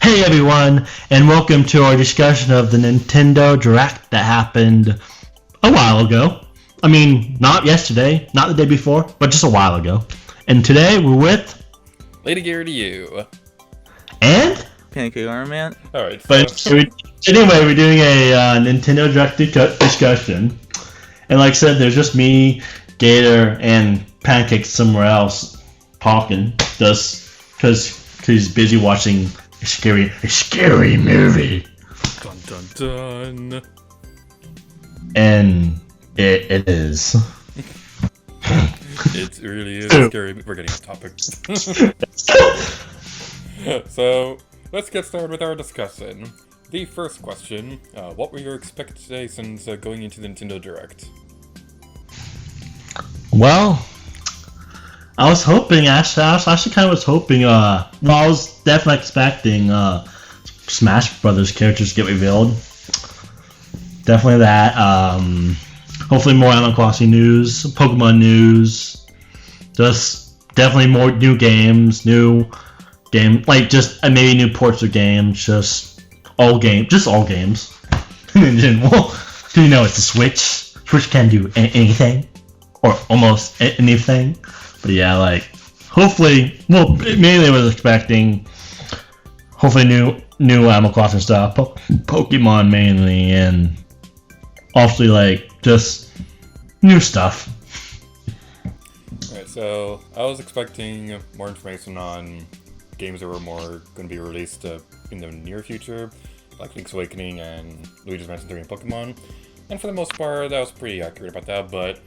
Hey everyone, and welcome to our discussion of the Nintendo Direct that happened a while ago. I mean, not yesterday, not the day before, but just a while ago. And today we're with... Lady Gear to you. And? Pancake Arm Man. Alright, anyway, we're doing a Nintendo Direct discussion. And like I said, there's just me, Gator, and Pancake somewhere else talking. Just because he's busy watching... A scary movie. Dun dun dun. And it is. It really is scary. We're getting off topic. So, let's get started with our discussion. The first question, what were your expectations going into the Nintendo Direct? Well, I was hoping, I actually kind of was hoping, I was definitely expecting Smash Brothers characters to get revealed. Definitely that. Hopefully more Animal Crossing news, Pokemon news, just definitely more new games, like just maybe new ports of games, just all games in general. You know, it's a Switch. Switch can do anything, or almost anything. But yeah, like, hopefully, well, mainly I was expecting, hopefully new Animal Crossing stuff, Pokemon mainly, and obviously, like, just new stuff. Alright, so I was expecting more information on games that were more going to be released in the near future, like Link's Awakening and Luigi's Mansion 3 and Pokemon. And for the most part, that was pretty accurate about that, but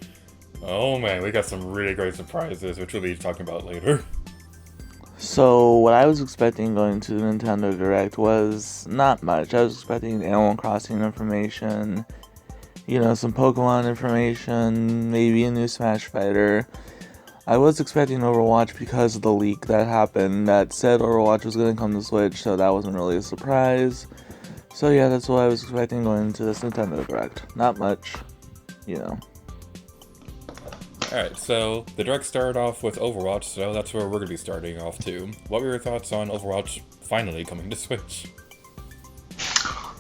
oh man, we got some really great surprises, which we'll be talking about later. So, what I was expecting going to the Nintendo Direct was not much. I was expecting Animal Crossing information, some Pokemon information, maybe a new Smash Fighter. I was expecting Overwatch because of the leak that happened that said Overwatch was going to come to Switch, so that wasn't really a surprise. So yeah, that's what I was expecting going into this Nintendo Direct. Not much, Alright, so the Direct started off with Overwatch, so that's where we're going to be starting off too. What were your thoughts on Overwatch finally coming to Switch?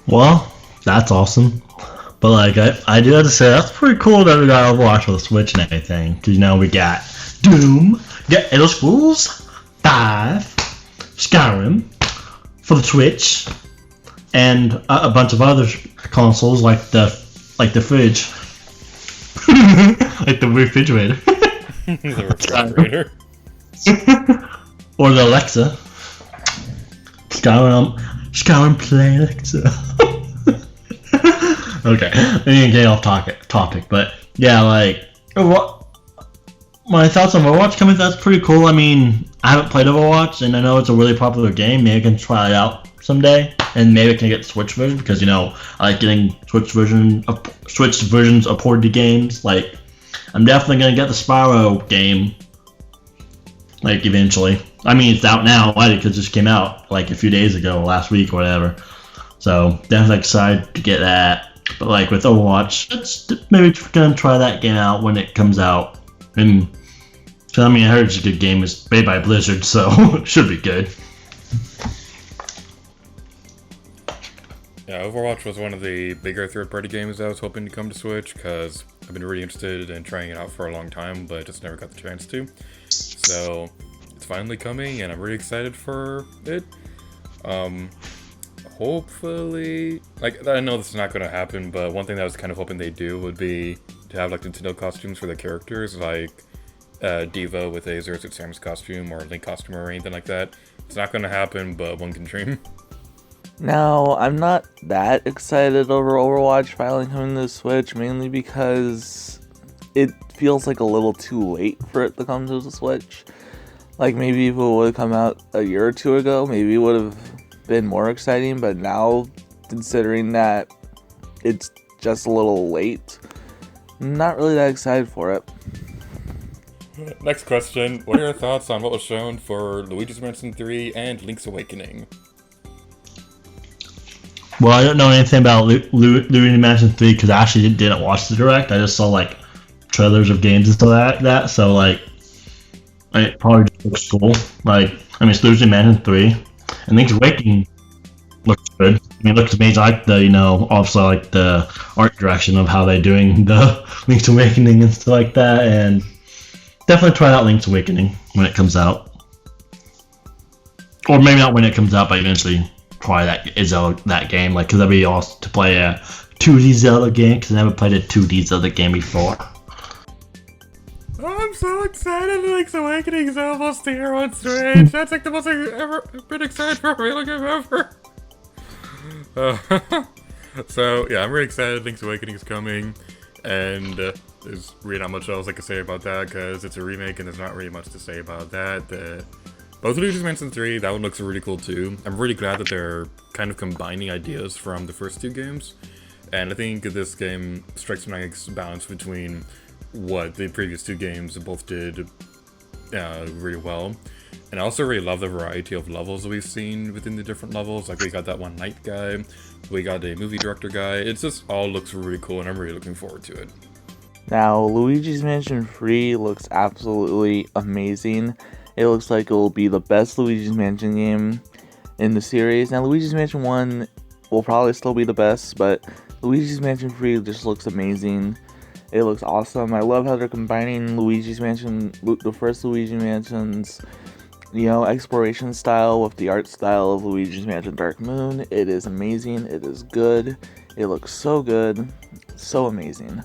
Well, that's awesome. But like, I do have to say, that's pretty cool that we got Overwatch for the Switch and everything. Because we got Doom, we got Elder Scrolls 5, Skyrim for the Switch, and a bunch of other consoles like the fridge. Like the refrigerator. The refrigerator. Or the Alexa. Skyrim Play Alexa. Okay, I didn't get off topic, but yeah, like, my thoughts on Overwatch coming, that's pretty cool. I mean, I haven't played Overwatch, and I know it's a really popular game. Maybe I can try it out someday, and maybe I can get the Switch version, because, I like getting Switch versions of ported games. Like, I'm definitely going to get the Spyro game, like, eventually. I mean, it's out now, because it just came out, like, a few days ago, last week, or whatever. So, definitely excited to get that. But, like, with Overwatch, let's maybe going to try that game out when it comes out. And, I mean, I heard it's a good game. It's made by Blizzard, so it should be good. Yeah, Overwatch was one of the bigger third-party games I was hoping to come to Switch, because I've been really interested in trying it out for a long time, but just never got the chance to. So, it's finally coming, and I'm really excited for it. Hopefully, like, I know this is not going to happen, but one thing that I was kind of hoping they'd do would be to have, like, Nintendo costumes for the characters, like Diva with a Zero Suit Samus costume, or Link costume, or anything like that. It's not going to happen, but one can dream. Now, I'm not that excited over Overwatch finally coming to the Switch, mainly because it feels like a little too late for it to come to the Switch. Like, maybe if it would have come out a year or two ago, maybe it would have been more exciting, but now, considering that it's just a little late, I'm not really that excited for it. Next question, what are your thoughts on what was shown for Luigi's Mansion 3 and Link's Awakening? Well, I don't know anything about Luigi's Mansion 3 because I actually didn't watch the Direct. I just saw, like, trailers of games and stuff like that, so, like, it probably just looks cool. Like, I mean, it's Luigi's Mansion 3, and Link's Awakening looks good. I mean, it looks amazing. I like the, also like the art direction of how they're doing the Link's Awakening and stuff like that, and definitely try out Link's Awakening when it comes out. Or maybe not when it comes out, but eventually try that game, like, because that'd be awesome to play a 2D Zelda game, because I never played a 2D Zelda game before. Oh, I'm so excited! Link's Awakening is almost here on Switch. That's like the most I've ever been excited for a video game ever. So yeah, I'm really excited. Link's Awakening is coming, and there's really not much else I can say about that because it's a remake, and there's not really much to say about that. Both Luigi's Mansion 3, that one looks really cool too. I'm really glad that they're kind of combining ideas from the first two games, and I think this game strikes a nice balance between what the previous two games both did really well. And I also really love the variety of levels that we've seen within the different levels. Like, we got that one night guy, we got a movie director guy. It just all looks really cool, and I'm really looking forward to it. Now, Luigi's Mansion 3 looks absolutely amazing. It looks like it will be the best Luigi's Mansion game in the series. Now, Luigi's Mansion 1 will probably still be the best, but Luigi's Mansion 3 just looks amazing. It looks awesome. I love how they're combining Luigi's Mansion, the first Luigi Mansion's, exploration style with the art style of Luigi's Mansion Dark Moon. It is amazing. It is good. It looks so good. So amazing.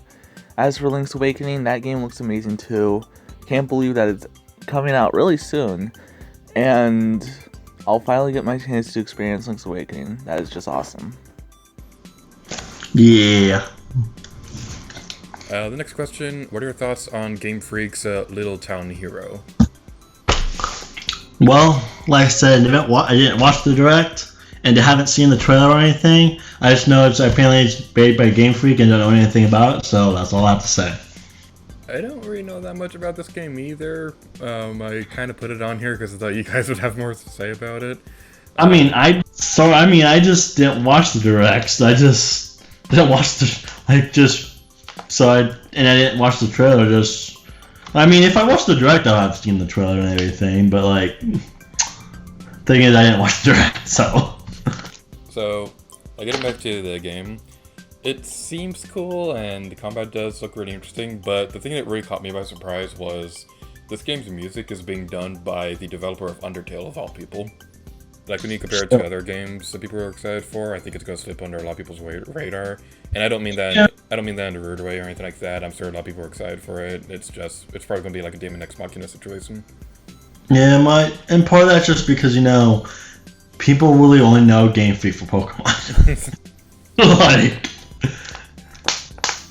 As for Link's Awakening, that game looks amazing too. Can't believe that it's coming out really soon, and I'll finally get my chance to experience Link's Awakening. That is just awesome. Yeah. The next question, what are your thoughts on GameFreak's Little Town Hero? Well, like I said, I didn't watch the Direct, and I haven't seen the trailer or anything. I just know apparently it's made by GameFreak and don't know anything about it, so that's all I have to say. I don't really know that much about this game either. I kind of put it on here because I thought you guys would have more to say about it. I just didn't watch the Directs. I just didn't watch I didn't watch the trailer. If I watched the Direct, I'd have seen the trailer and everything. But thing is, I didn't watch the Direct, so. So, getting back to the game. It seems cool, and the combat does look really interesting, but the thing that really caught me by surprise was this game's music is being done by the developer of Undertale, of all people. Like, when you compare it to other games that people are excited for, I think it's going to slip under a lot of people's radar. And I don't mean that in a rude way or anything like that. I'm sure a lot of people are excited for it. It's probably going to be like a Daemon X Machina situation. Yeah, and part of that's just because, people really only know GameFreak for Pokemon.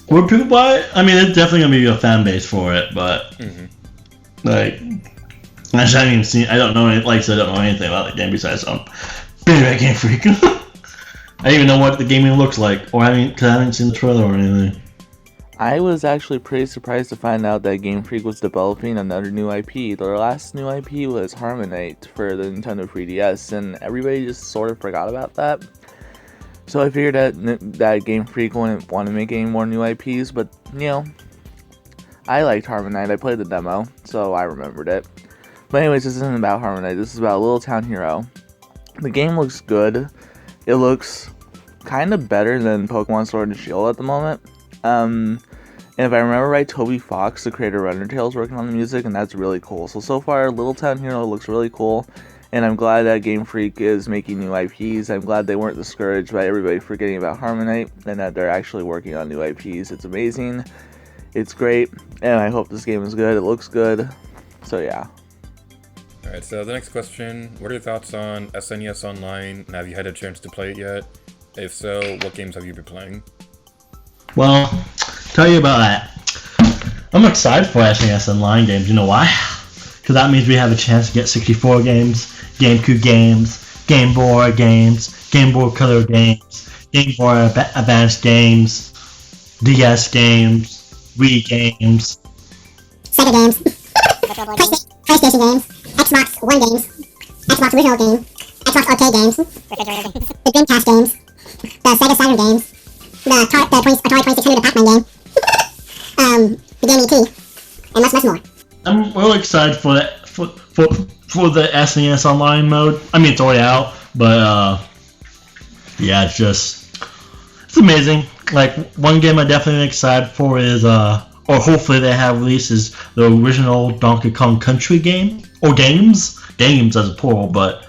Would people buy it? It's definitely gonna be a fan base for it, but I don't know. Like I said, I don't know anything about the game besides being a GameFreak. I don't even know what the game looks like, or because I haven't seen the trailer or anything. I was actually pretty surprised to find out that GameFreak was developing another new IP. Their last new IP was Harmonite for the Nintendo 3DS, and everybody just sort of forgot about that. So I figured that Game Freak wouldn't want to make any more new IPs, but, I liked Harmonite. I played the demo, so I remembered it. But anyways, this isn't about Harmonite. This is about Little Town Hero. The game looks good. It looks kind of better than Pokemon Sword and Shield at the moment. And if I remember right, Toby Fox, the creator of Undertale, is working on the music, and that's really cool. So far, Little Town Hero looks really cool. And I'm glad that Game Freak is making new IPs. I'm glad they weren't discouraged by everybody forgetting about Harmonite, and that they're actually working on new IPs. It's amazing. It's great. And I hope this game is good. It looks good. So yeah. Alright, so the next question. What are your thoughts on SNES Online? And have you had a chance to play it yet? If so, what games have you been playing? Well, tell you about that. I'm excited for SNES Online games. You know why? Because that means we have a chance to get 64 games, GameCube games, Game Boy games, Game Boy Color games, Game Boy Advance games, DS games, Wii games, Sega games, PlayStation games, Xbox One games, Xbox Original game, Xbox Arcade games, the Dreamcast games, the Sega Saturn games, the Atari 2600 the Pac-Man game, the G.A.M.E, and much more. I'm really excited for the SNES Online mode. It's already out, but Yeah, it's amazing. Like, one game I definitely am excited for is, or hopefully they have released, is the original Donkey Kong Country game, or games as a plural, but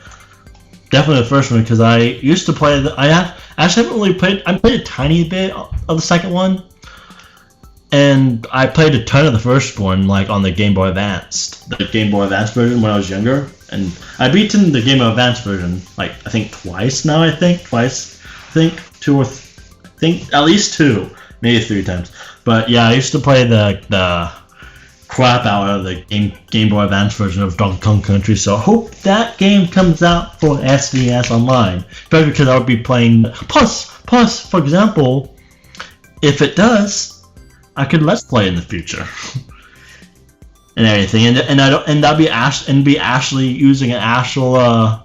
definitely the first one, because I used to play, actually haven't really played, I played a tiny bit of the second one, and I played a ton of the first one, like on the Game Boy Advance version when I was younger, and I've beaten the Game Boy Advance version, like, I think twice now, at least two, maybe 3 times. But yeah, I used to play the crap out of the Game Boy Advance version of Donkey Kong Country, so I hope that game comes out for SNES Online, especially because I would be playing, plus, for example, if it does, I could Let's Play in the future. And everything, and that'd be actually using an actual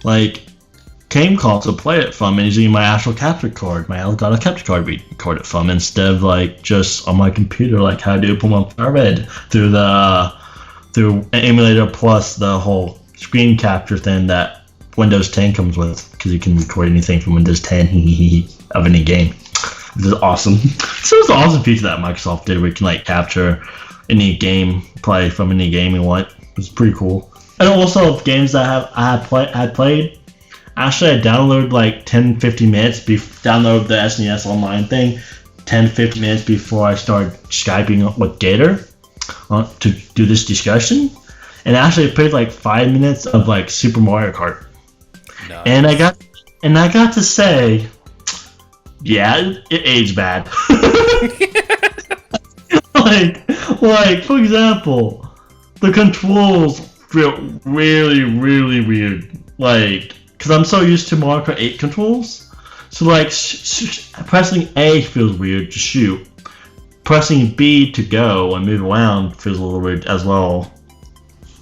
like game call to play it from, and using my actual capture card, my Elgato capture card to record it from, instead of like just on my computer like how I do from Red through an emulator plus the whole screen capture thing that Windows 10 comes with, because you can record anything from Windows 10 of any game. This is awesome. So it's an awesome feature that Microsoft did, where you can like capture any game, play from any game you want. It's pretty cool. And also games that I had played. Actually, I downloaded like 10-15 minutes download the SNES Online thing 10-15 minutes before I started Skyping with Gator to do this discussion. And actually I played like 5 minutes of like Super Mario Kart. Nice. And I got to say, yeah, it aged bad. like for example, the controls feel really, really weird. Like, because I'm so used to Mario Kart 8 controls, so like pressing A feels weird to shoot. Pressing B to go and move around feels a little weird as well.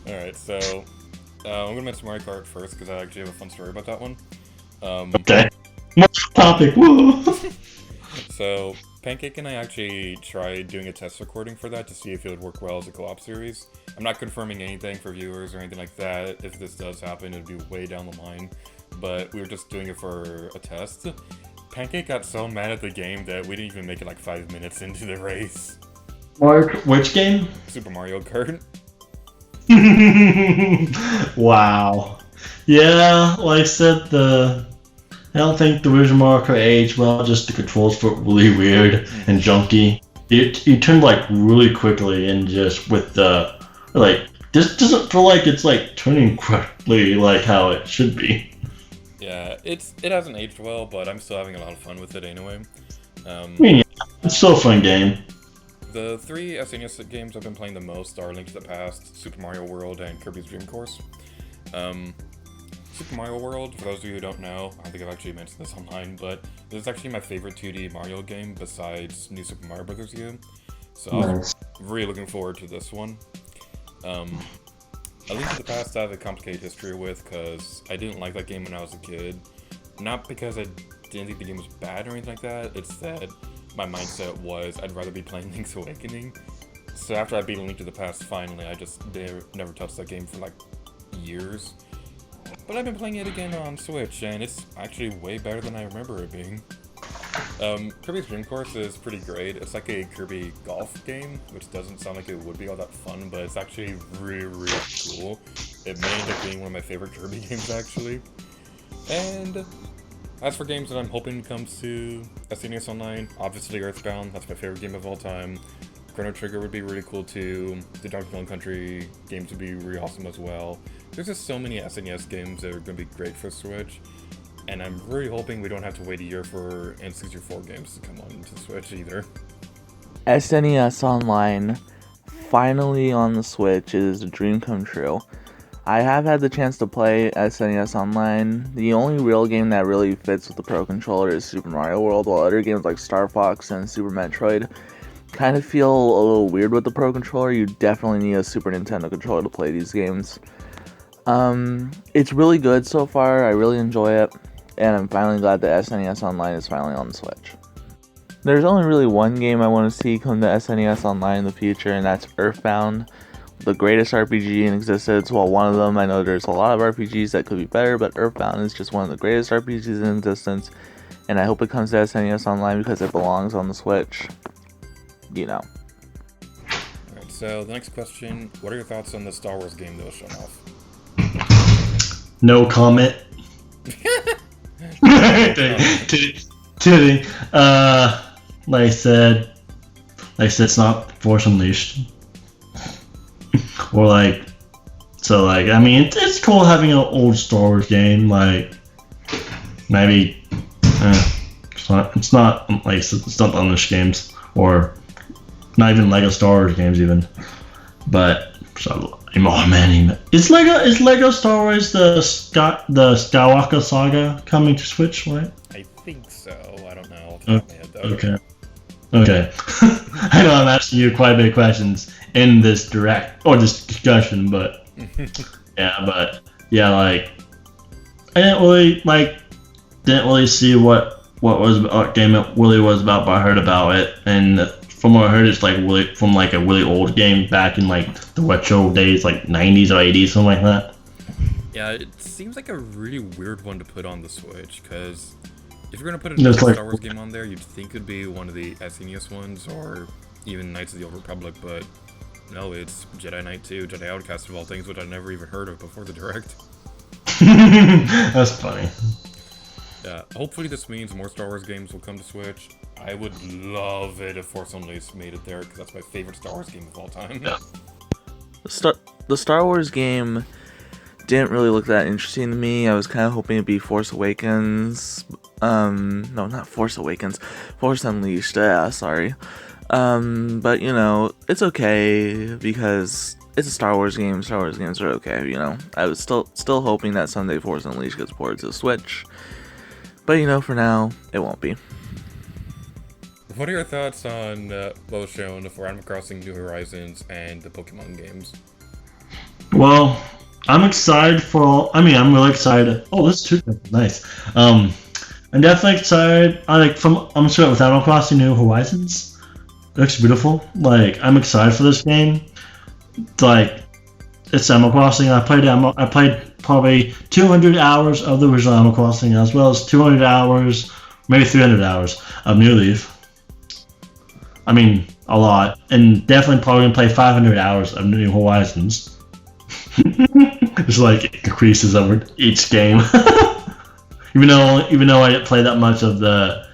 Alright, so I'm gonna mention Mario Kart first because I actually have a fun story about that one. Okay. Topic. Woo. So Pancake and I actually tried doing a test recording for that to see if it would work well as a co-op series. I'm not confirming anything for viewers or anything like that. If this does happen, it'd be way down the line. But we were just doing it for a test. Pancake got so mad at the game that we didn't even make it like 5 minutes into the race. Which game? Super Mario Kart. Wow. Yeah, like I said, I don't think the original Mario Kart aged well, just the controls felt really weird and junky. You turned like really quickly, and just with the, like, this doesn't feel like it's like turning correctly like how it should be. Yeah, it hasn't aged well, but I'm still having a lot of fun with it anyway. Yeah, it's still a fun game. The 3 SNES games I've been playing the most are Link to the Past, Super Mario World, and Kirby's Dream Course. Super Mario World, for those of you who don't know, I don't think I've actually mentioned this online, but this is actually my favorite 2D Mario game besides New Super Mario Bros. U. So I was really looking forward to this one. A Link to the Past I have a complicated history with because I didn't like that game when I was a kid. Not because I didn't think the game was bad or anything like that, it's that my mindset was I'd rather be playing Link's Awakening. So after I beat Link to the Past finally, I just never touched that game for like years. But I've been playing it again on Switch, and it's actually way better than I remember it being. Kirby's Dream Course is pretty great. It's like a Kirby golf game, which doesn't sound like it would be all that fun, but it's actually really, really cool. It may end up being one of my favorite Kirby games, actually. And as for games that I'm hoping comes to SNES Online, obviously Earthbound, that's my favorite game of all time. Chrono Trigger would be really cool too. The Donkey Kong Country games would be really awesome as well. There's just so many SNES games that are going to be great for Switch, and I'm really hoping we don't have to wait a year for N64 games to come on to Switch either. SNES Online, finally on the Switch, is a dream come true. I have had the chance to play SNES Online. The only real game that really fits with the Pro Controller is Super Mario World, while other games like Star Fox and Super Metroid kind of feel a little weird with the Pro Controller. You definitely need a Super Nintendo controller to play these games. It's really good so far. I really enjoy it, and I'm finally glad that SNES Online is finally on the Switch. There's only really one game I want to see come to SNES Online in the future, and that's Earthbound. the greatest RPG in existence. Well, one of them. I know there's a lot of RPGs that could be better, but Earthbound is just one of the greatest RPGs in existence. And I hope it comes to SNES Online because it belongs on the Switch. You know. Alright, so the next question, what are your thoughts on the Star Wars game that was shown off? No comment. Kidding. Like I said, it's not Force Unleashed. Or like, so like, I mean, it's cool having an old Star Wars game. Like, maybe, it's not like it's not Unleashed games or not even Lego Star Wars games even. But so, oh man, is Lego Star Wars the Skywalker Saga coming to Switch? Right? I think so. I don't know. Off the top of my head, though. Okay. I know I'm asking you quite a bit of questions in this this discussion, but yeah, like I didn't really see what game it really was about, but I heard about it, and from what I heard, it's like really from like a really old game back in like the retro days, like 90s or 80s, something like that. Yeah, it seems like a really weird one to put on the Switch, because if you're gonna put a Star Wars game on there, you'd think it'd be one of the SNES ones, or even Knights of the Old Republic, but no, it's Jedi Knight 2, Jedi Outcast of all things, which I'd never even heard of before the Direct. That's funny. Yeah, hopefully this means more Star Wars games will come to Switch. I would love it if Force Unleashed made it there, because that's my favorite Star Wars game of all time. Yeah. The Star Wars game didn't really look that interesting to me. I was kind of hoping it'd be Force Awakens. No, not Force Awakens. Force Unleashed. Sorry. But you know, it's okay because it's a Star Wars game. Star Wars games are okay. You know, I was still hoping that someday Force Unleashed gets ported to the Switch. But you know, for now, it won't be. What are your thoughts on what was shown for Animal Crossing New Horizons and the Pokemon games? Well, I'm excited I'm really excited. Oh, this is too nice. I'm definitely excited. I'm sure with Animal Crossing New Horizons. It looks beautiful. Like, I'm excited for this game. Like, it's Animal Crossing. I played probably 200 hours of the original Animal Crossing, as well as 200 hours, maybe 300 hours of New Leaf. I mean, a lot. And definitely probably going to play 500 hours of New Horizons. It's like it increases over each game. even though I didn't play that much of the,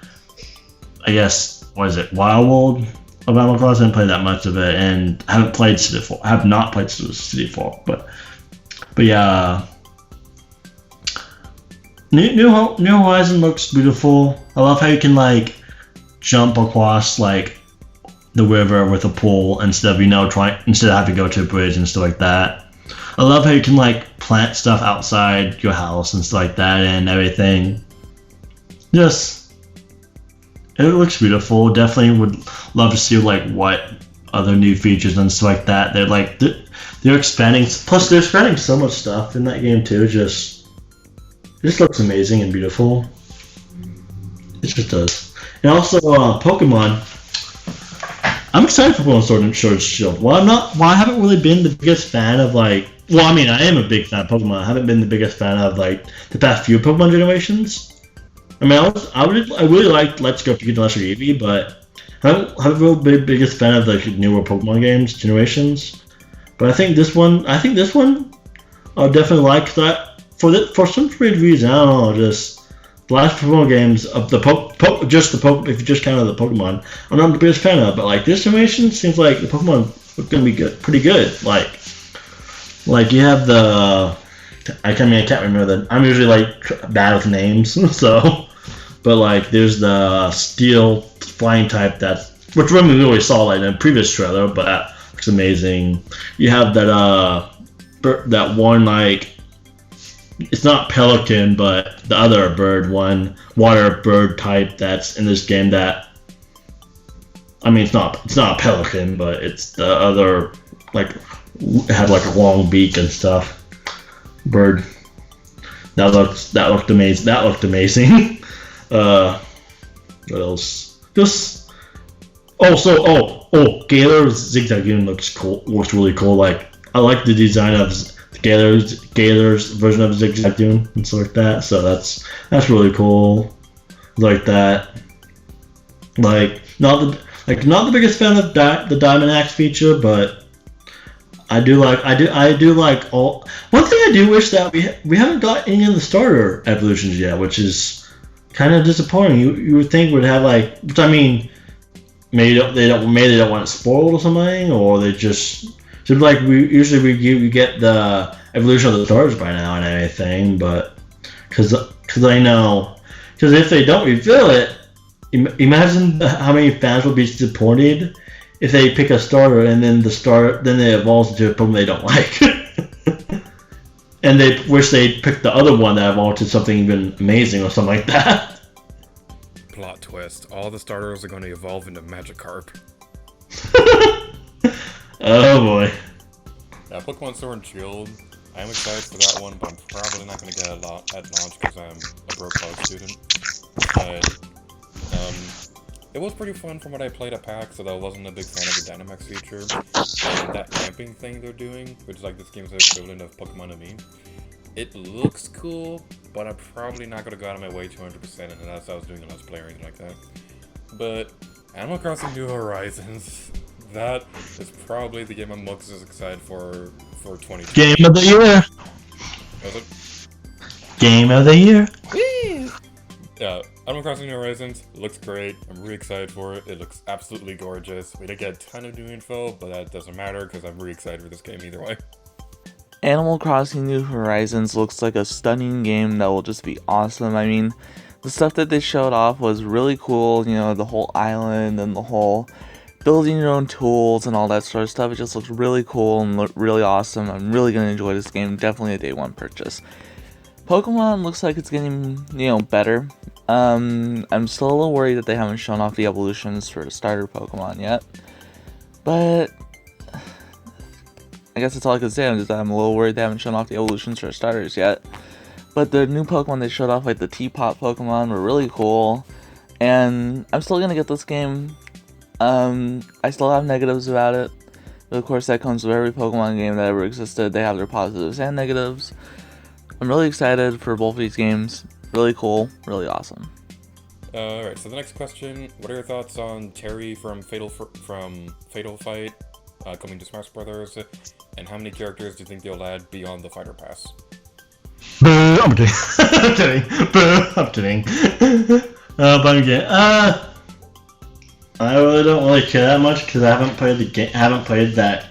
I guess, what is it, Wild World of Animal Crossing. I didn't play that much of it, and have not played City Folk, but yeah. New Horizon looks beautiful. I love how you can like jump across like the river with a pole instead of having to go to a bridge and stuff like that. I love how you can like plant stuff outside your house and stuff like that and everything. Just, it looks beautiful. Definitely would love to see like what other new features and stuff like that. They're expanding. Plus, they're expanding so much stuff in that game too. It just looks amazing and beautiful. It just does. And also, Pokemon. I'm excited for Pokemon Sword and Shield. While I haven't really been the biggest fan of like. Well, I mean, I am a big fan of Pokemon. I haven't been the biggest fan of like the past few Pokemon generations. I mean, I really liked Let's Go Pikachu and Let's Go Eevee, but I haven't really been the biggest fan of the newer Pokemon games generations. But I think this one I'll definitely like that for some weird reason. I don't know, just the last Pokemon games of the if you just count the Pokemon, I'm not the biggest fan of. But like this generation seems like the Pokemon are gonna be pretty good. Like you have the, I can't remember I'm usually like bad with names, so, but like there's the Steel Flying type which we really saw like in the previous trailer, but that looks amazing. You have that one like, it's not Pelican, but the other bird one, water bird type that's in this game that, I mean it's not a Pelican, but it's the other like. It had like a long beak and stuff. Bird. That looked amazing. What else? Galar's Zigzagoon looks really cool. Like I like the design of Gator's version of Zigzag Dune and stuff like that. So that's really cool. Like that. Like not the biggest fan of the Diamond Axe feature, but I do like all. One thing I do wish that we haven't got any of the starter evolutions yet, which is kind of disappointing. You would think would have like, which I mean, maybe they don't want it spoiled or something, or they just so like we get the evolution of the starters by now and everything, but because I know if they don't reveal it, imagine how many fans will be disappointed if they pick a starter and then they evolves into a Pokemon they don't like. And they wish they'd picked the other one that evolved to something even amazing or something like that. Plot twist. All the starters are going to evolve into Magikarp. Oh boy. Yeah, Pokemon Sword and Shield. I'm excited for that one, but I'm probably not going to get it at launch because I'm a broke college student. But it was pretty fun from what I played at PAX, so I wasn't a big fan of the Dynamax feature. And that camping thing they're doing, which is like this game's equivalent of Pokemon to me. It looks cool, but I'm probably not going to go out of my way 200% unless I was doing a Let's Play or anything like that. But Animal Crossing New Horizons, that is probably the game I'm most excited for 2020. Game of the year! Was it? Game of the year! Whee! Yeah, Animal Crossing New Horizons looks great. I'm really excited for it. It looks absolutely gorgeous. We didn't get a ton of new info, but that doesn't matter because I'm really excited for this game either way. Animal Crossing New Horizons looks like a stunning game that will just be awesome. I mean, the stuff that they showed off was really cool. You know, the whole island and the whole building your own tools and all that sort of stuff. It just looks really cool and really awesome. I'm really going to enjoy this game. Definitely a day one purchase. Pokemon looks like it's getting, better. I'm still a little worried that they haven't shown off the evolutions for starter Pokemon yet. But I guess that's all I can say. I'm a little worried they haven't shown off the evolutions for starters yet. But the new Pokemon they showed off, like the Teapot Pokemon, were really cool. And I'm still gonna get this game. I still have negatives about it. But of course that comes with every Pokemon game that ever existed. They have their positives and negatives. I'm really excited for both of these games. Really cool, really awesome. Alright, so the next question. What are your thoughts on Terry from Fatal Fight coming to Smash Brothers? And how many characters do you think they'll add beyond the Fighter Pass? Boo! I'm kidding. I'm kidding. Boo! I'm kidding. But again, I really don't really care that much because I haven't played that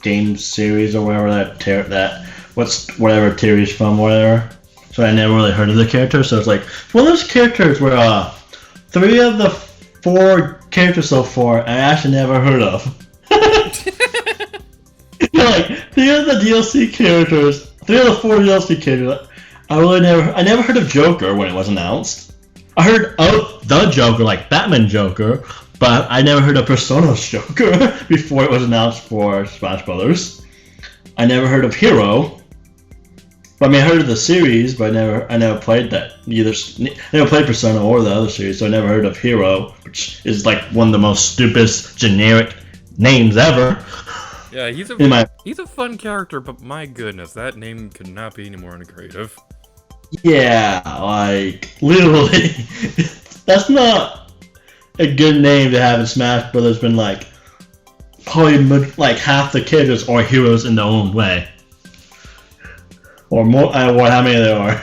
game series or whatever whatever series from whatever. So I never really heard of the character. So it's like one of those characters where 3 of the 4 characters so far I actually never heard of. Like 3 of the DLC characters, 3 of the 4 DLC characters, I never heard of Joker when it was announced. I heard of the Joker, like Batman Joker, but I never heard of Persona's Joker before it was announced for Smash Brothers. I never heard of Hero. I mean, I heard of the series, but I never played that either. Never played Persona or the other series, so I never heard of Hero, which is like one of the most stupidest generic names ever. Yeah, he's a fun character, but my goodness, that name could not be any more uncreative. Yeah, like literally, that's not a good name to have in Smash Brothers. Been like probably like half the characters are heroes in their own way. Or more, or how many there are.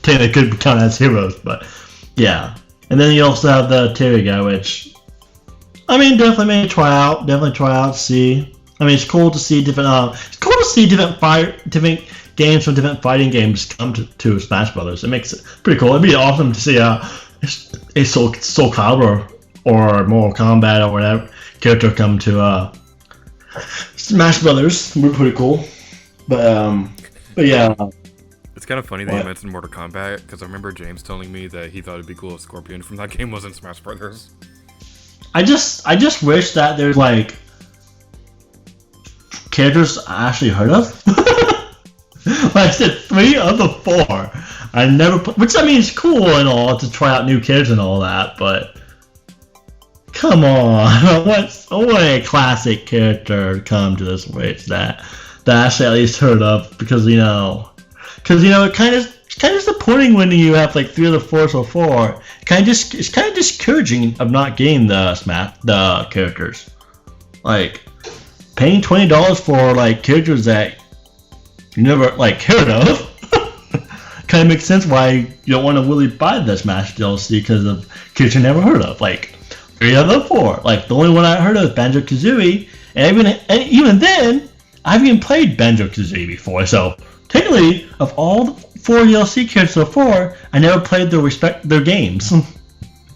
They could count as heroes, but yeah. And then you also have the Terry guy, which I mean, definitely try out, see. I mean, it's cool to see different games from different fighting games come to Smash Brothers. It makes it pretty cool. It'd be awesome to see a Soul Calibur or Mortal Kombat or whatever character come to Smash Brothers. It would be pretty cool, but yeah. It's kind of funny that you mentioned Mortal Kombat, because I remember James telling me that he thought it'd be cool if Scorpion from that game was in Smash Brothers. I just wish that there's like characters I actually heard of. Like I said, 3 of the 4 I never which I mean is cool and all to try out new characters and all that, but come on, I want a classic character to come to this, which that that I actually at least heard of because it kind of disappointing when you have like 3 of the 4 so far. It's kind of discouraging of not getting the characters. Like paying $20 for like characters that you never like heard of. Kind of makes sense why you don't want to really buy the Smash DLC because of characters you never heard of. Like 3 of the 4. Like the only one I heard of is Banjo-Kazooie, and even then, I haven't even played Banjo-Kazooie before. So technically, of all the 4 DLC characters so far, I never played their games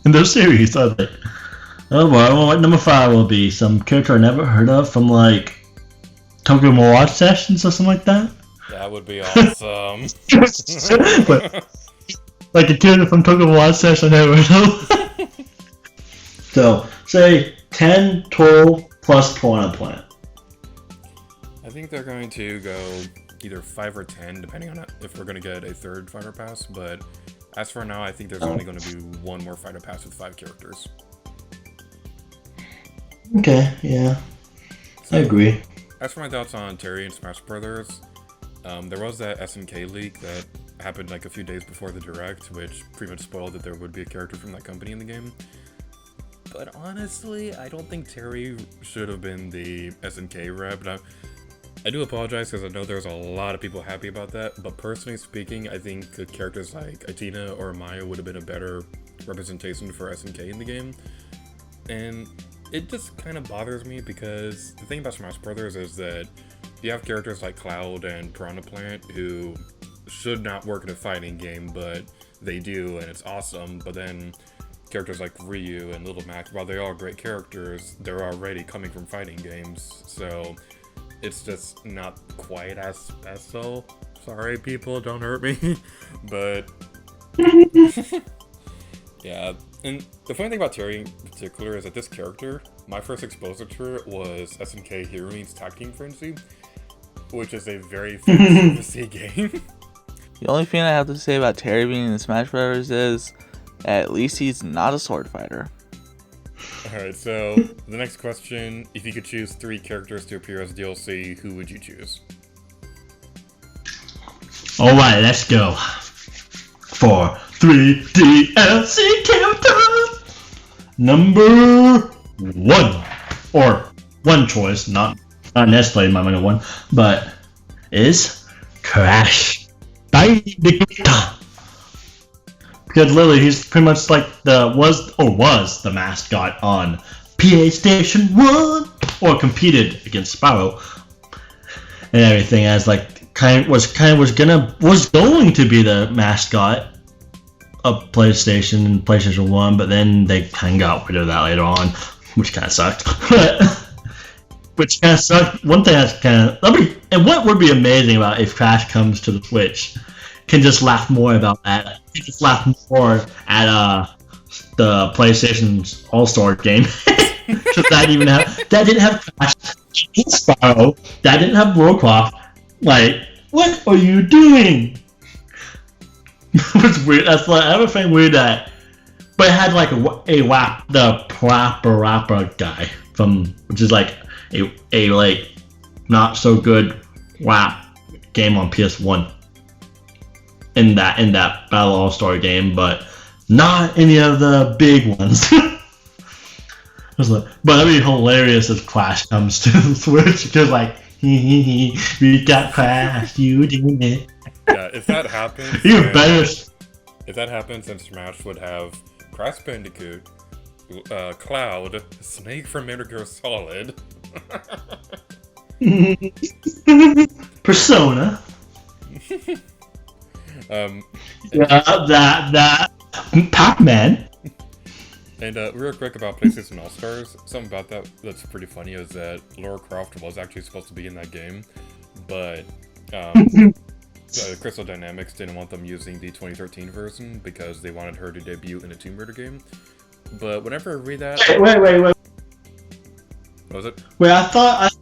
in their series. So I was like, oh boy, I wonder what number 5 will be. Some character I never heard of from like Tokyo Mirage Sessions or something like that. That would be awesome. But, like a character from Tokyo Mirage Session I never heard of. So, say 10 total plus 20 on planet. I think they're going to go either 5 or 10, depending on if we're going to get a 3rd fighter pass. But as for now, I think there's only going to be 1 more fighter pass with 5 characters. Okay, yeah. I agree. As for my thoughts on Terry and Smash Brothers, there was that SNK leak that happened like a few days before the Direct, which pretty much spoiled that there would be a character from that company in the game. But honestly, I don't think Terry should have been the SNK rep. Now, I do apologize because I know there's a lot of people happy about that, but personally speaking, I think characters like Athena or Maya would have been a better representation for SNK in the game. And it just kind of bothers me because the thing about Smash Brothers is that you have characters like Cloud and Piranha Plant who should not work in a fighting game, but they do, and it's awesome. But then characters like Ryu and Little Mac, while they are great characters, they're already coming from fighting games, so it's just not quite as special. Sorry, people, don't hurt me. But yeah, and the funny thing about Terry in particular is that this character, my first exposure to it was SNK Heroines Tag Team Frenzy, which is a very fantasy game. The only thing I have to say about Terry being in Smash Brothers is, at least he's not a sword fighter. Alright, so the next question, if you could choose 3 characters to appear as DLC, who would you choose? Alright, let's go. For 3 DLC characters! Number 1. Or one choice, not necessarily my number 1, but is Crash Bandicoot. Because literally, he's pretty much like was the mascot on PlayStation 1, or competed against Spyro and everything as like was going to be the mascot of PlayStation 1, but then they kind of got rid of that later on, which kind of sucked. Which kind of sucked. One thing that's and what would be amazing about if Crash comes to the Switch, can just laugh more about that. You just laugh more at the PlayStation's All-Star game. Because that didn't have Crash, Spyro, that didn't have Warcraft. Like, what are you doing? It's weird. That's like everything weird that, but it had like the rapper guy from, which is like a like not so good WAP game on PS1. In that Battle All-Star game, but not any of the big ones. But that'd be hilarious if Crash comes to the Switch, because like, we got Crash, you did it. Yeah, if that happens, even better. If that happens, then Smash would have Crash Bandicoot, Cloud, Snake from Metal Gear Solid, Persona. That Pac-Man. And real quick about PlayStation All-Stars, something about that's pretty funny is that Lara Croft was actually supposed to be in that game, but Crystal Dynamics didn't want them using the 2013 version because they wanted her to debut in a Tomb Raider game. But whenever I read that, wait. What was it? Wait, I thought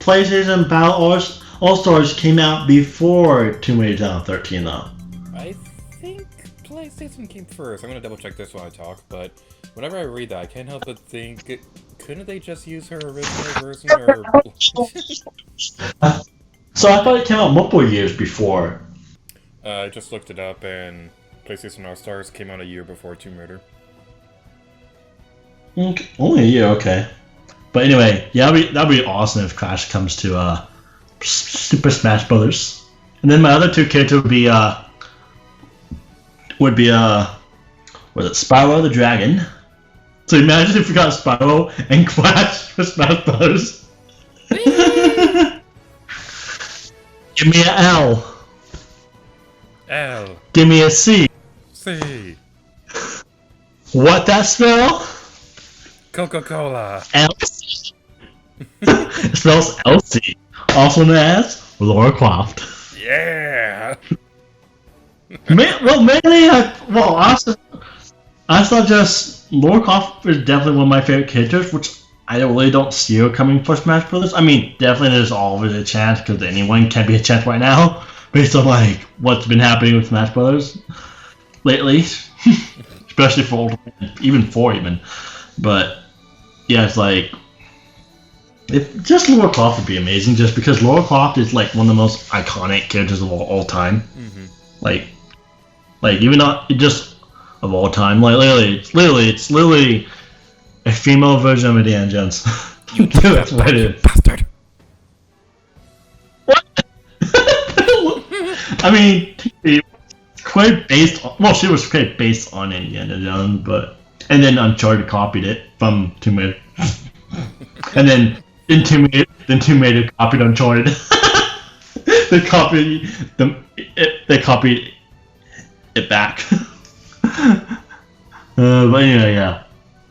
PlayStation Battle All-Stars came out before Tomb Raider 2013 though. I think PlayStation came first. I'm gonna double check this while I talk, but whenever I read that, I can't help but think couldn't they just use her original version? Or So I thought it came out multiple years before. I just looked it up, and PlayStation All-Stars came out a year before Tomb Raider. Okay. Only a year, okay. But anyway, yeah, that'd be awesome if Crash comes to Super Smash Brothers. And then my other two characters would be was it Spyro the Dragon? So imagine if we got Spyro and Crash for Smash Brothers. Give me an L. L. Give me a C. C. What that spell? Coca-Cola. Elsie. It spells Elsie, also known as Lara Croft. Yeah. Mainly, I thought just Lara Croft is definitely one of my favorite characters, which I really don't see her coming for Smash Brothers. I mean, definitely there's always a chance because anyone can be a chance right now, based on like what's been happening with Smash Brothers lately, especially for even 4 even. But yeah, it's like if just Lara Croft would be amazing, just because Lara Croft is like one of the most iconic characters of all time. Mm-hmm. Like even not just of all time. Like it's literally a female version of Indiana Jones. That's what it is. Bastard. What? I mean, she was quite based on Indiana Jones, and then Uncharted copied it from Tomb Raider. And then Tomb Raider copied Uncharted. They copied it back. But anyway, yeah.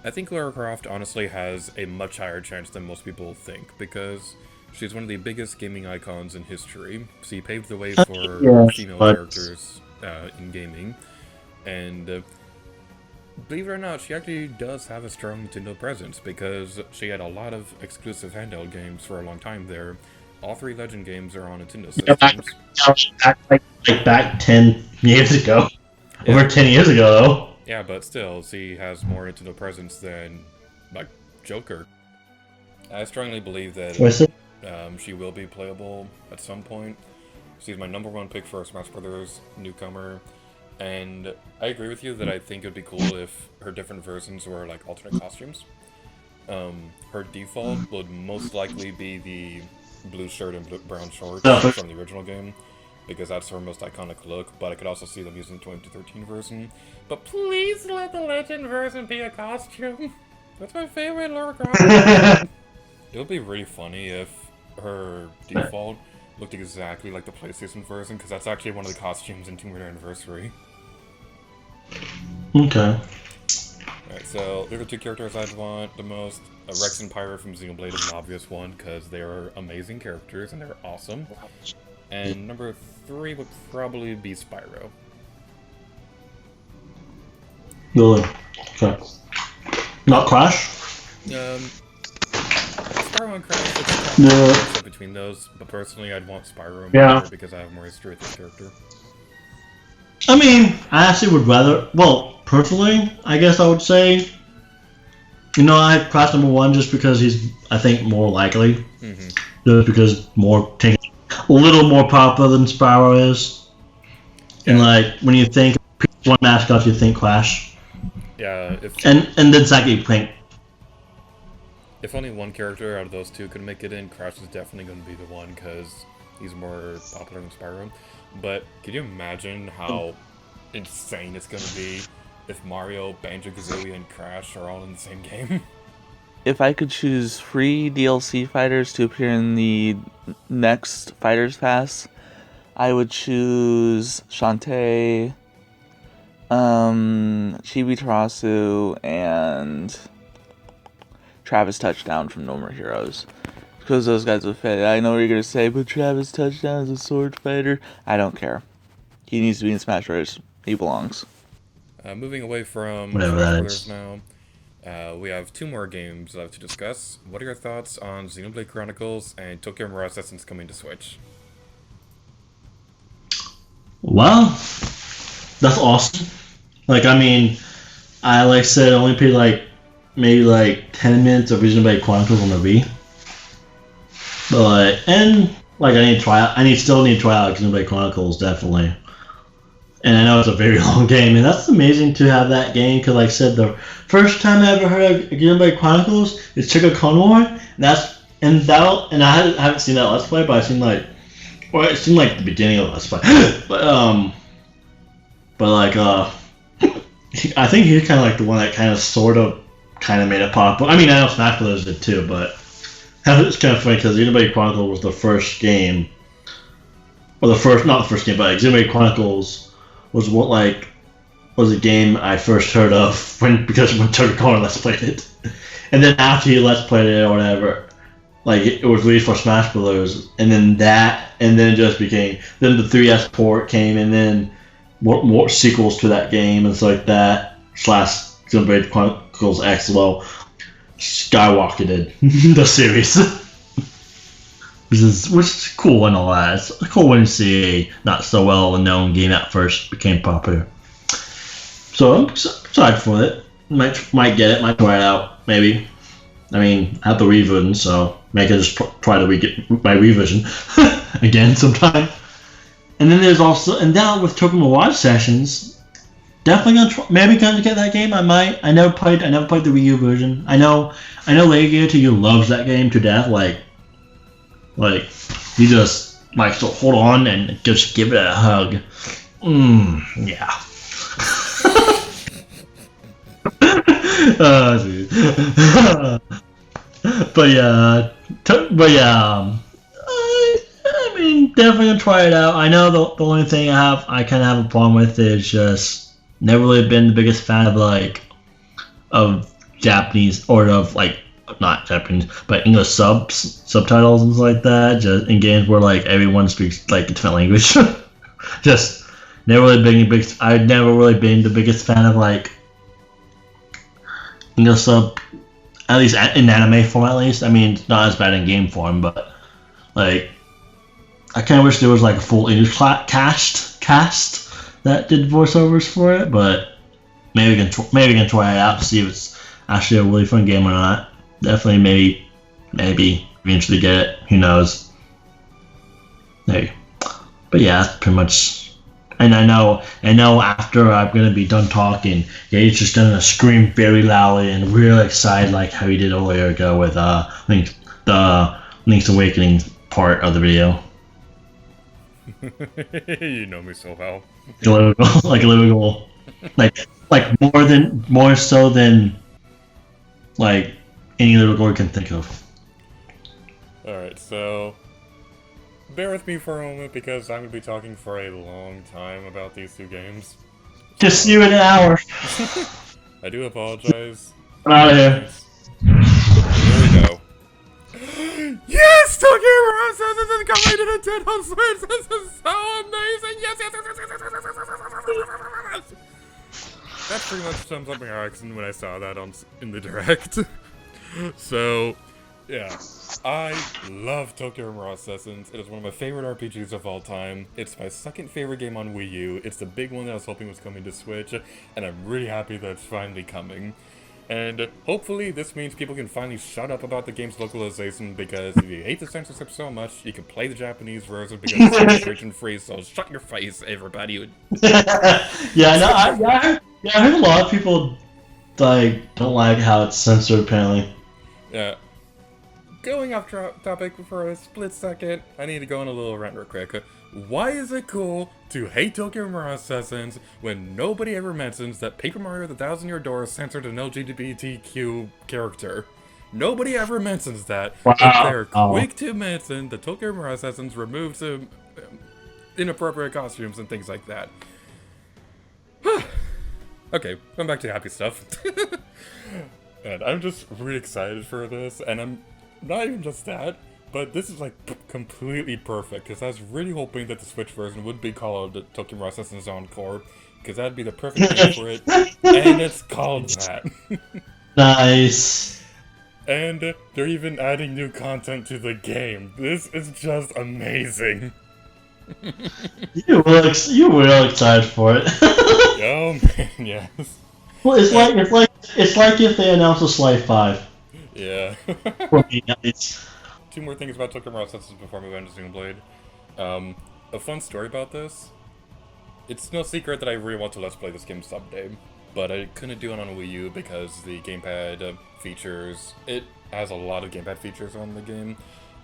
I think Lara Croft honestly has a much higher chance than most people think, because she's one of the biggest gaming icons in history. She paved the way for female characters in gaming, and believe it or not, she actually does have a strong Nintendo presence, because she had a lot of exclusive handheld games for a long time there. All 3 Legend games are on Nintendo systems. Back 10 years ago. Yeah. Over 10 years ago, though. Yeah, but still, she has more Nintendo presence than, like, Joker. I strongly believe that she will be playable at some point. She's my #1 pick for Smash Brothers newcomer. And I agree with you that I think it would be cool if her different versions were, like, alternate costumes. Her default would most likely be the blue shirt and brown shorts from the original game, because that's her most iconic look, but I could also see them using the 2013 version. But please let the Legend version be a costume. That's my favorite Lara Croft. It would be really funny if her default looked exactly like the PlayStation version, because that's actually one of the costumes in Tomb Raider Anniversary. Okay. Alright, so these are 2 characters I'd want the most. Rex and Pyra from Xenoblade is an obvious one, because they are amazing characters and they're awesome. And number 3 would probably be Spyro. Really? Okay. Not Crash? Spyro and Crash, it's kind of between those, but personally I'd want Spyro more because I have more history with this character. I mean, I actually would rather, personally, I guess I would say, I have Crash #1 just because he's, I think, more likely. Mm-hmm. Just because a little more popular than Spyro is. And when you think one mascot, you think Crash. Yeah. And then second you think. If only one character out of those 2 could make it in, Crash is definitely going to be the one, because he's more popular than Spyro. But can you imagine how insane it's going to be if Mario, Banjo-Kazooie, and Crash are all in the same game? If I could choose free DLC fighters to appear in the next Fighters Pass, I would choose Shantae, Chibi Tarasu, and Travis Touchdown from No More Heroes. Because those guys would fit. I know what you're going to say, but Travis Touchdown is a sword fighter. I don't care. He needs to be in Smash Bros. He belongs. Moving away from Smash Brothers now, we have 2 more games left to discuss. What are your thoughts on Xenoblade Chronicles and Tokyo Mirage Sessions coming to Switch? Well, that's awesome. I said, only paid maybe like 10 minutes of Xenoblade Chronicles on the Wii. But I need to try out. Still need to try out Xenoblade Chronicles definitely. And I know it's a very long game, and that's amazing to have that game. Because like I said, the first time I ever heard of Xenoblade Chronicles is Chica Clone War, and I haven't seen that Let's Play, but I've seen it seemed like the beginning of Let's Play. I think he's kind of like the one that kind of made it pop. I mean, I know Smash Brothers did too, but it's kind of funny because Xenoblade Chronicles was the first game, or not the first game, but Xenoblade Chronicles was a game I first heard of when Tucker Corner Let's Played it, and then after he Let's Played it or whatever, it was released for Smash Brothers, and then it just became, then the 3DS port came, and then more sequels to that game and stuff like that, / Xenoblade Chronicles X, skyrocketed the series. which is cool and all that. It's cool when you see a not so well known game that first became popular. So I'm excited for it. Might get it, might try it out, maybe. I mean, I have the Wii version, so maybe I just try to get my Wii version again sometime. And then there's also, and now with Tokyo Mirage Sessions, definitely gonna get that game. I might. I never played the Wii U version. I know Lady to you loves that game to death. He just to hold on and just give it a hug. Yeah. Oh, dude. but yeah. I mean, definitely gonna try it out. I know the only thing I kind of have a problem with is just never really been the biggest fan of Japanese or of not Japanese but English subtitles and stuff like that. Just in games where everyone speaks a different language. Just never really been I've never really been the biggest fan of English sub, at least in anime form. At least I mean, it's not as bad in game form, but I kind of wish there was a full English cast that did voiceovers for it, but maybe we can try it out to see if it's actually a really fun game or not. Definitely, maybe eventually get it. Who knows? Maybe. But yeah, that's pretty much. And I know after I'm gonna be done talking, Gage's just gonna scream very loudly and really excited how he did earlier ago with Link's Awakening part of the video. You know me so well. More so than any little girl can think of. Alright, so bear with me for a moment because I'm going to be talking for a long time about these two games. Just you in an hour. I do apologize. I'm out of here. Here we go. Yes! Tokyo Mirage Sessions is coming to Nintendo Switch! This is so amazing! Yes! That pretty much sums up my reaction when I saw that in the Direct. So, yeah. I love Tokyo Mirage Sessions. It is one of my favorite RPGs of all time. It's my second favorite game on Wii U. It's the big one that I was hoping was coming to Switch, and I'm really happy that it's finally coming. And hopefully this means people can finally shut up about the game's localization, because if you hate the censorship so much, you can play the Japanese version because it's registration free, so shut your face, everybody. I heard a lot of people don't like how it's censored, apparently. Yeah. Going off topic for a split second, I need to go on a little rant real quick. Why is it cool to hate Tokyo Mirage Sessions when nobody ever mentions that Paper Mario The Thousand Year Door censored an LGBTQ character? Nobody ever mentions that. Wow. But they're quick to mention that Tokyo Mirage Sessions removed some inappropriate costumes and things like that. Okay, going back to happy stuff. And I'm just really excited for this, and I'm not even just that, but this is completely perfect, because I was really hoping that the Switch version would be called the Tokyo Mirage Sessions Encore, because that'd be the perfect name for it, and it's called that. Nice. And they're even adding new content to the game. This is just amazing. You were excited for it. Oh man, yes. Well, it's like if they announced a Slice 5. Yeah. For me, it's 2 more things about Tokyo Mirage Sessions before we move on to Xenoblade. A fun story about this. It's no secret that I really want to Let's Play this game someday, but I couldn't do it on Wii U because the gamepad features, it has a lot of gamepad features on the game,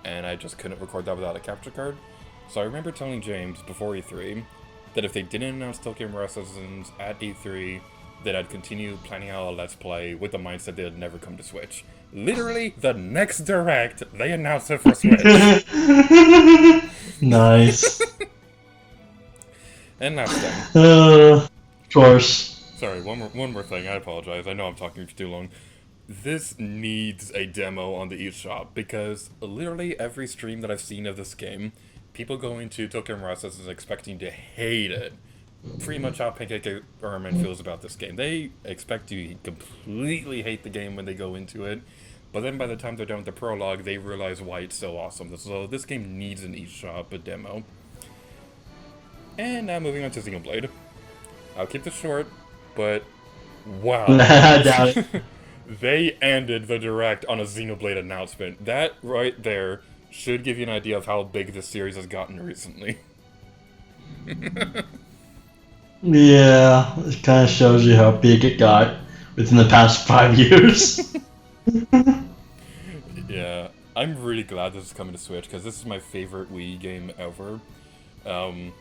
and I just couldn't record that without a capture card. So I remember telling James before E3 that if they didn't announce Tokyo Mirage Sessions at E3, that I'd continue planning out a Let's Play with the mindset that it'd never come to Switch. Literally, the next Direct, they announced it for Switch. nice. And that's done. Of course. Sorry, one more thing. I apologize. I know I'm talking for too long. This needs a demo on the eShop because literally every stream that I've seen of this game, people go into Tokyo Mirage Sessions expecting to hate it. Pretty much how Pancake Erman feels about this game. They expect to completely hate the game when they go into it, but then by the time they're done with the prologue, they realize why it's so awesome. So this game needs an eShop, a demo. And now moving on to Xenoblade. I'll keep this short, but wow. I doubt it. They ended the Direct on a Xenoblade announcement. That right there should give you an idea of how big this series has gotten recently. Yeah, it kind of shows you how big it got within the past 5 years. Yeah, I'm really glad this is coming to Switch, because this is my favorite Wii game ever. And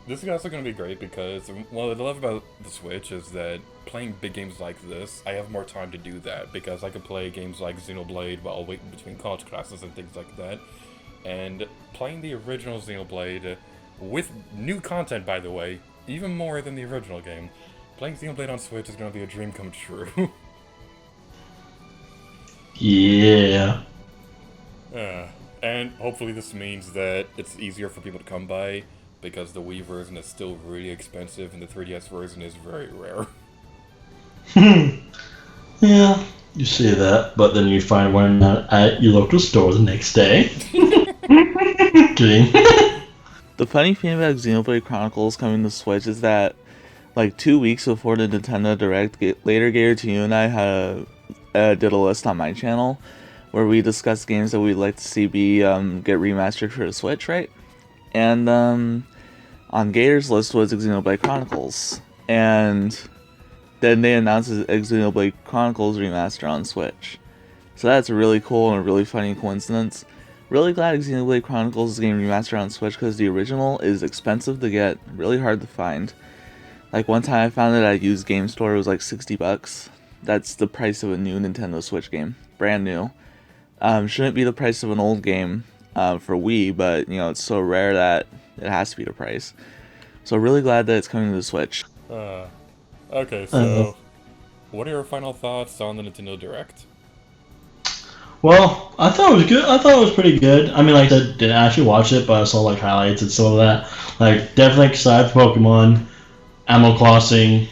this is also going to be great because, what I love about the Switch is that playing big games like this, I have more time to do that, because I can play games like Xenoblade while waiting between college classes and things like that. And playing the original Xenoblade, with new content by the way, even more than the original game, playing Xenoblade on Switch is going to be a dream come true. Yeah. And hopefully this means that it's easier for people to come by, because the Wii version is still really expensive and the 3DS version is very rare. Yeah, you say that, but then you find one at your local store the next day. Kidding. The funny thing about Xenoblade Chronicles coming to Switch is that, like 2 weeks before the Nintendo Direct, later Gator to you and I did a list on my channel where we discussed games that we'd like to see get remastered for the Switch, right? And on Gator's list was Xenoblade Chronicles, and then they announced Xenoblade Chronicles remaster on Switch. So that's really cool and a really funny coincidence. Really glad Xenoblade Chronicles is getting remastered on Switch because the original is expensive to get, really hard to find. Like one time I found it at a used game store, it was like $60. That's the price of a new Nintendo Switch game, brand new. Shouldn't be the price of an old game for Wii, but you know, it's so rare that it has to be the price. So really glad that it's coming to the Switch. Okay, so what are your final thoughts on the Nintendo Direct? Well, I thought it was good. I thought it was pretty good. I mean, like I said, didn't actually watch it, but I saw like highlights and some of that. Like, definitely excited for Pokemon. Animal Crossing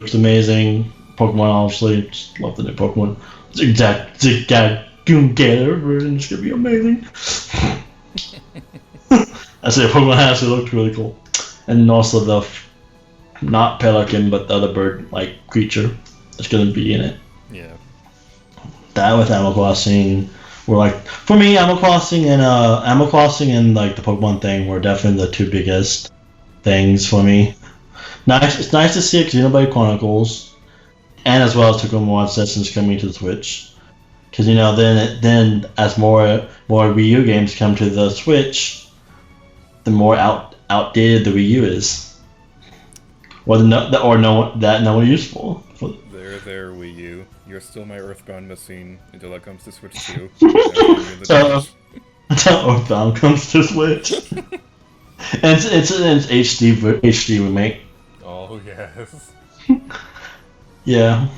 looks amazing. Pokemon, obviously, just love the new Pokemon. Zigzagoon version is gonna be amazing. I say Pokemon actually looked really cool, and also the not pelican but the other bird like creature that's gonna be in it. Yeah. That with Animal Crossing were like, for me, Animal Crossing and like the Pokemon thing were definitely the two biggest things for me. Nice, it's nice to see Xenoblade Chronicles, and as well as Tokyo Mirage Sessions coming to the Switch, because you know then as more Wii U games come to the Switch, the more outdated the Wii U is, or no one useful. There, Wii U. You're still my Earthbound machine until that comes to Switch 2. Until Earthbound comes to Switch. And it's HD remake. Oh yes. Yeah.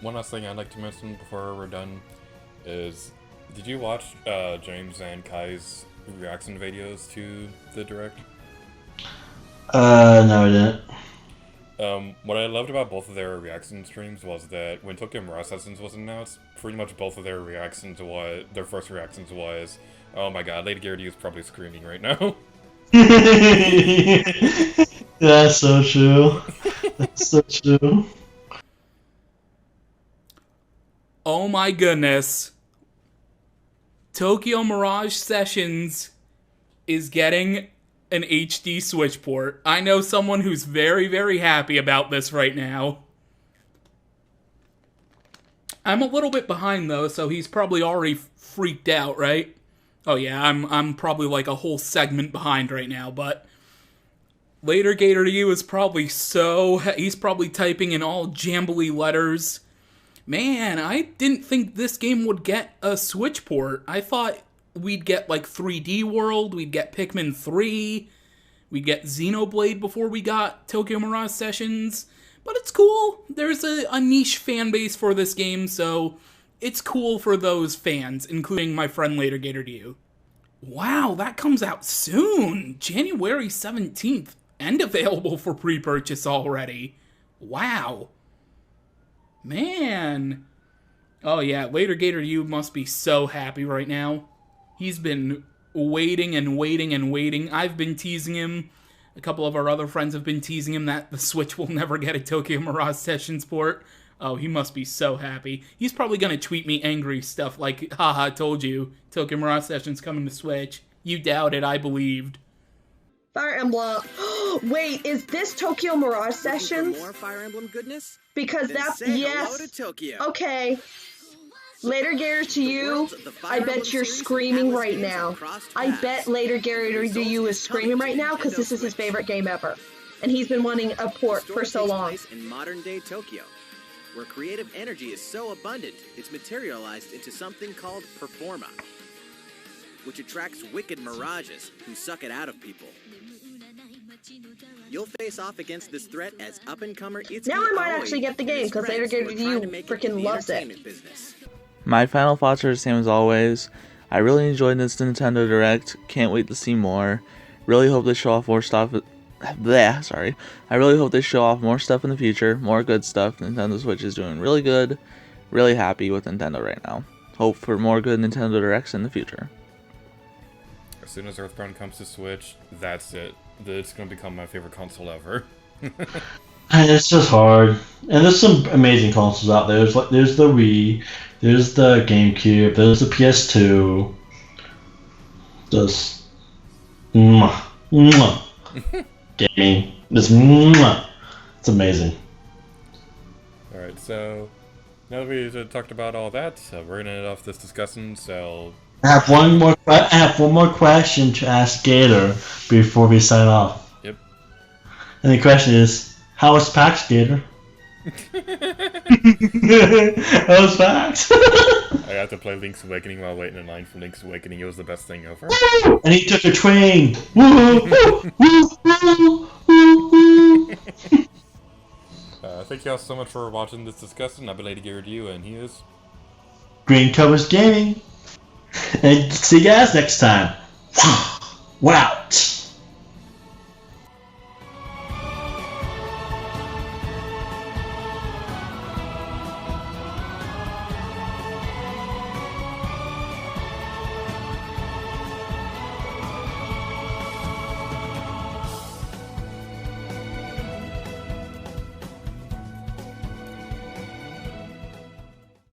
One last thing I'd like to mention before we're done is, did you watch James and Kai's reaction videos to the Direct? No, I didn't. What I loved about both of their reaction streams was that when Tokyo Mirage Sessions was announced, pretty much both of their first reactions was, oh my god, Lady Garrity is probably screaming right now. That's so true. That's so true. Oh my goodness. Tokyo Mirage Sessions is getting an HD Switch port. I know someone who's very, very happy about this right now. I'm a little bit behind though, so he's probably already freaked out, right? Oh yeah, I'm probably like a whole segment behind right now, but Later Gator to you is probably he's probably typing in all jambly letters. Man, I didn't think this game would get a Switch port. I thought we'd get like 3D World, we'd get Pikmin 3, we'd get Xenoblade before we got Tokyo Mirage Sessions. But it's cool. There's a niche fan base for this game, so it's cool for those fans, including my friend Later Gator to you. Wow, that comes out soon! January 17th, and available for pre-purchase already. Wow. Man. Oh yeah, Later Gator you must be so happy right now. He's been waiting and waiting and waiting. I've been teasing him. A couple of our other friends have been teasing him that the Switch will never get a Tokyo Mirage Sessions port. Oh, he must be so happy. He's probably gonna tweet me angry stuff like, haha, told you, Tokyo Mirage Sessions coming to Switch. You doubted, I believed. Fire Emblem. Wait, is this Tokyo Mirage Sessions? More Fire Emblem goodness? Because that's yes. Okay. Later Gator to you, I bet you're screaming right now. I bet Later Gator to you is screaming right now because this is his favorite game ever. And he's been wanting a port for so long. In modern day Tokyo, where creative energy is so abundant, it's materialized into something called Performa, which attracts wicked mirages who suck it out of people. You'll face off against this threat as up-and-comer Itsuki Now I might Aoi actually get the game and his because Later friends Gator who to are trying you to make it freaking in the loves it. entertainment business. My final thoughts are the same as always. I really enjoyed this Nintendo Direct. Can't wait to see more. Really hope they show off more stuff. I really hope they show off more stuff in the future. More good stuff. Nintendo Switch is doing really good. Really happy with Nintendo right now. Hope for more good Nintendo Directs in the future. As soon as Earthbound comes to Switch, that's it. It's going to become my favorite console ever. It's just hard. And there's some amazing consoles out there. There's the Wii, there's the GameCube, there's the PS2. Just gaming. Just it's amazing. Alright, so now that we've talked about all that, we're gonna end off this discussion, so I have one more question to ask Gator before we sign off. Yep. And the question is, how was PAX, Gator? How was PAX? I got to play Link's Awakening while waiting in line for Link's Awakening. It was the best thing ever. And he took a train. Woo, woo, woo, woo, woo. Thank you all so much for watching this discussion. I've been Lady Garrett you, and he is Green Covers Gaming. And see you guys next time. Wow.